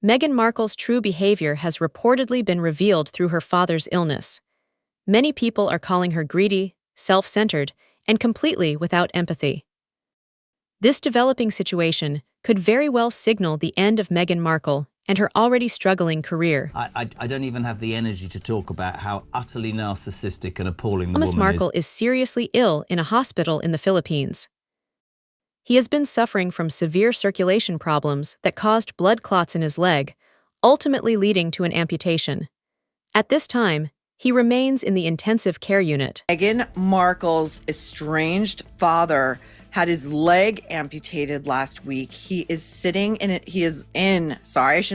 Meghan Markle's true behavior has reportedly been revealed through her father's illness. Many people are calling her greedy, self-centered, and completely without empathy. This developing situation could very well signal the end of Meghan Markle and her already struggling career. I don't even have the energy to talk about how utterly narcissistic and appalling the Thomas woman Markle is seriously ill in a hospital in the Philippines. He has been suffering from severe circulation problems that caused blood clots in his leg, ultimately leading to an amputation. At this time, he remains in the intensive care unit. Meghan Markle's estranged father had his leg amputated last week. He is sitting in it. He's in an ICU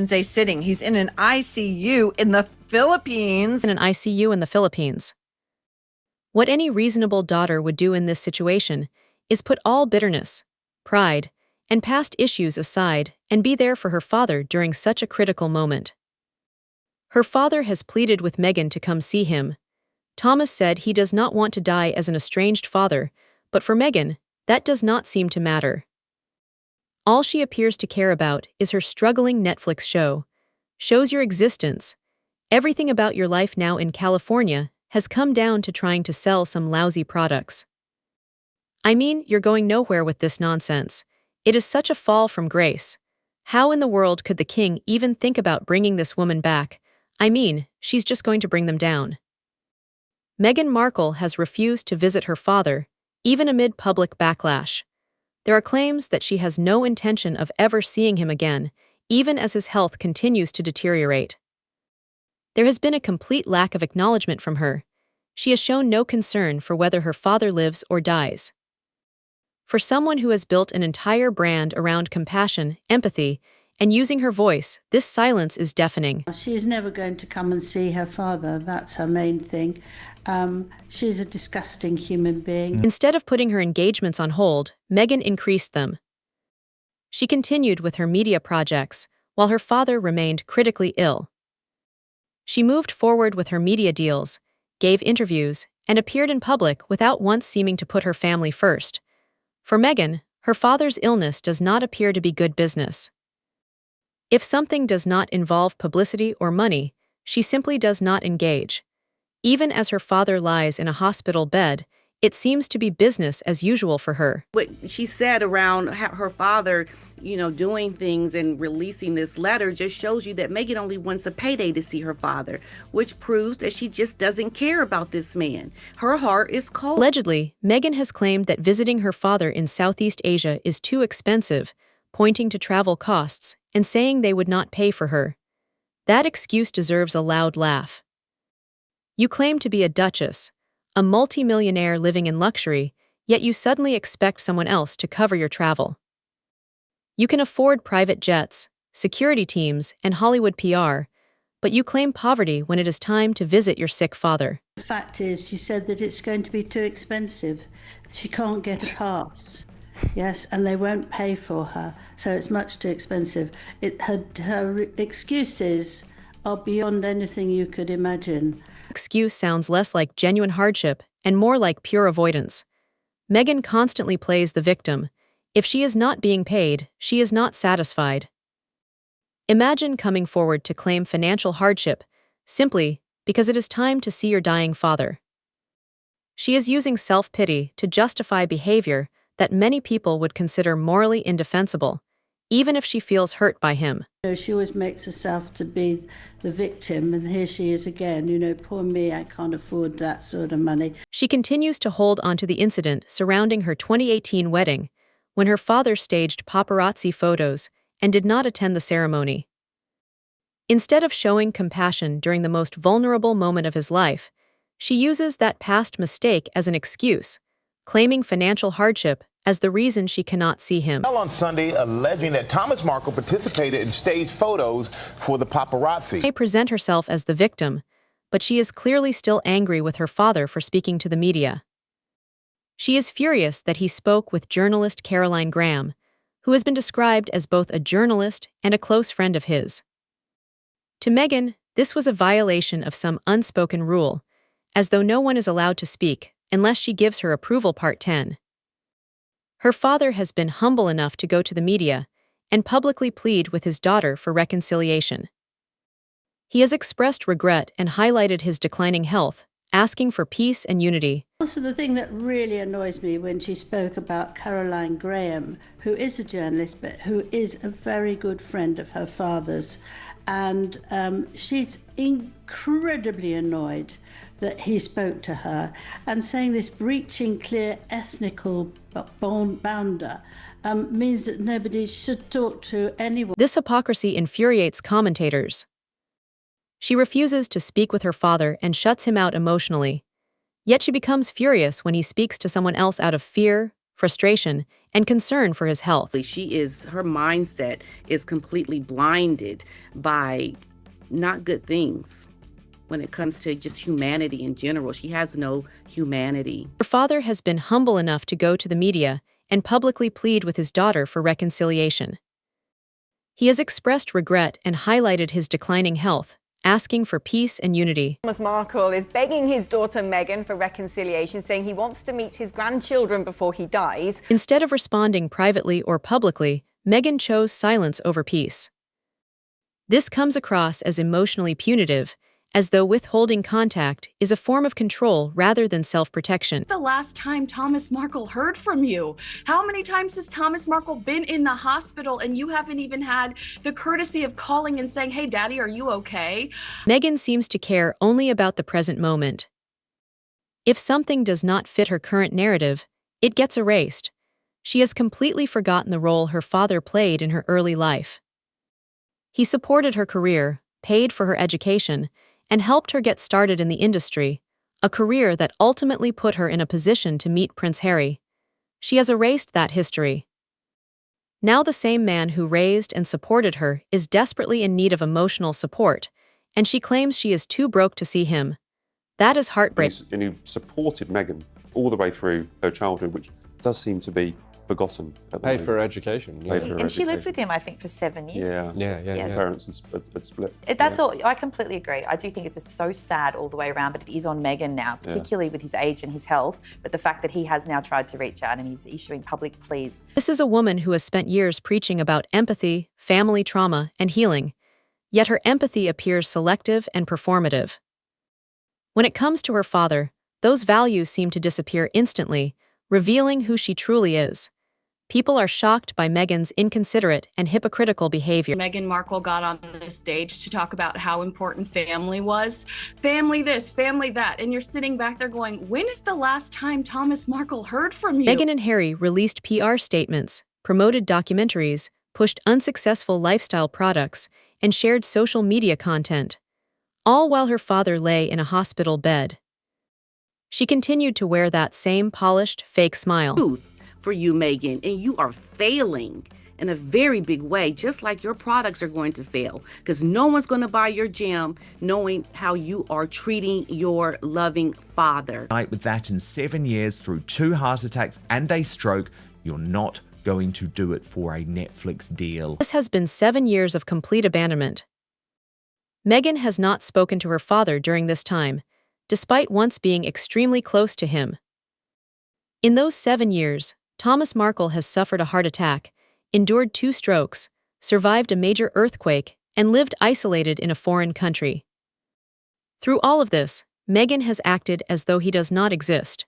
in the Philippines. In an ICU in the Philippines. What any reasonable daughter would do in this situation is put all bitterness, pride, and past issues aside and be there for her father during such a critical moment. Her father has pleaded with Meghan to come see him. Thomas said he does not want to die as an estranged father, but for Meghan, that does not seem to matter. All she appears to care about is her struggling Netflix show. Shows your existence. Everything about your life now in California has come down to trying to sell some lousy products. I mean, you're going nowhere with this nonsense. It is such a fall from grace. How in the world could the king even think about bringing this woman back? I mean, she's just going to bring them down. Meghan Markle has refused to visit her father, even amid public backlash. There are claims that she has no intention of ever seeing him again, even as his health continues to deteriorate. There has been a complete lack of acknowledgement from her. She has shown no concern for whether her father lives or dies. For someone who has built an entire brand around compassion, empathy, and using her voice, this silence is deafening. She's never going to come and see her father. That's her main thing. She's a disgusting human being. Instead of putting her engagements on hold, Meghan increased them. She continued with her media projects, while her father remained critically ill. She moved forward with her media deals, gave interviews, and appeared in public without once seeming to put her family first. For Meghan, her father's illness does not appear to be good business. If something does not involve publicity or money, she simply does not engage. Even as her father lies in a hospital bed, it seems to be business as usual for her. What she said around her father, doing things and releasing this letter just shows you that Meghan only wants a payday to see her father, which proves that she just doesn't care about this man. Her heart is cold. Allegedly, Meghan has claimed that visiting her father in Southeast Asia is too expensive, pointing to travel costs and saying they would not pay for her. That excuse deserves a loud laugh. You claim to be a duchess, a multi-millionaire living in luxury, yet you suddenly expect someone else to cover your travel. You can afford private jets, security teams, and Hollywood PR, but you claim poverty when it is time to visit your sick father. The fact is, she said that it's going to be too expensive. She can't get a pass. Yes, and they won't pay for her, so it's much too expensive. Her excuses are beyond anything you could imagine. Excuse sounds less like genuine hardship and more like pure avoidance. Meghan constantly plays the victim. If she is not being paid, she is not satisfied. Imagine coming forward to claim financial hardship simply because it is time to see your dying father. She is using self-pity to justify behavior that many people would consider morally indefensible, even if she feels hurt by him. She always makes herself to be the victim, and here she is again. Poor me, I can't afford that sort of money. She continues to hold onto the incident surrounding her 2018 wedding, when her father staged paparazzi photos and did not attend the ceremony. Instead of showing compassion during the most vulnerable moment of his life, she uses that past mistake as an excuse, claiming financial hardship as the reason she cannot see him. On Sunday, alleging that Thomas Markle participated in staged photos for the paparazzi. She may present herself as the victim, but she is clearly still angry with her father for speaking to the media. She is furious that he spoke with journalist Caroline Graham, who has been described as both a journalist and a close friend of his. To Meghan, this was a violation of some unspoken rule, as though no one is allowed to speak unless she gives her approval. Part 10. Her father has been humble enough to go to the media, and publicly plead with his daughter for reconciliation. He has expressed regret and highlighted his declining health, asking for peace and unity. Also, the thing that really annoys me when she spoke about Caroline Graham, who is a journalist but who is a very good friend of her father's, and she's incredibly annoyed that he spoke to her and saying this breaching clear ethnical bounder means that nobody should talk to anyone. This hypocrisy infuriates commentators. She refuses to speak with her father and shuts him out emotionally. Yet she becomes furious when he speaks to someone else out of fear, frustration, and concern for his health. Her mindset is completely blinded by not good things when it comes to just humanity in general. She has no humanity. Her father has been humble enough to go to the media and publicly plead with his daughter for reconciliation. He has expressed regret and highlighted his declining health, asking for peace and unity. Thomas Markle is begging his daughter Meghan for reconciliation, saying he wants to meet his grandchildren before he dies. Instead of responding privately or publicly, Meghan chose silence over peace. This comes across as emotionally punitive, as though withholding contact is a form of control rather than self-protection. The last time Thomas Markle heard from you? How many times has Thomas Markle been in the hospital and you haven't even had the courtesy of calling and saying, "Hey, Daddy, are you okay?" Meghan seems to care only about the present moment. If something does not fit her current narrative, it gets erased. She has completely forgotten the role her father played in her early life. He supported her career, paid for her education, and helped her get started in the industry, a career that ultimately put her in a position to meet Prince Harry. She has erased that history. Now the same man who raised and supported her is desperately in need of emotional support, and she claims she is too broke to see him. That is heartbreaking. And who supported Meghan all the way through her childhood, which does seem to be forgotten at the Paid for her education. Yeah. And she lived with him, I think, for 7 years. Yeah. Parents had split. That's all. I completely agree. I do think it's just so sad all the way around, but it is on Meghan now, particularly with his age and his health. But the fact that he has now tried to reach out and he's issuing public pleas. This is a woman who has spent years preaching about empathy, family trauma, and healing. Yet her empathy appears selective and performative. When it comes to her father, those values seem to disappear instantly, revealing who she truly is. People are shocked by Meghan's inconsiderate and hypocritical behavior. Meghan Markle got on the stage to talk about how important family was. Family this, family that. And you're sitting back there going, when is the last time Thomas Markle heard from you? Meghan and Harry released PR statements, promoted documentaries, pushed unsuccessful lifestyle products, and shared social media content, all while her father lay in a hospital bed. She continued to wear that same polished, fake smile. For you, Meghan, and you are failing in a very big way, just like your products are going to fail, because no one's going to buy your gem knowing how you are treating your loving father. With that, in 7 years, through 2 heart attacks and a stroke, you're not going to do it for a Netflix deal. This has been 7 years of complete abandonment. Meghan has not spoken to her father during this time, despite once being extremely close to him. In those 7 years, Thomas Markle has suffered a heart attack, endured 2 strokes, survived a major earthquake, and lived isolated in a foreign country. Through all of this, Meghan has acted as though he does not exist.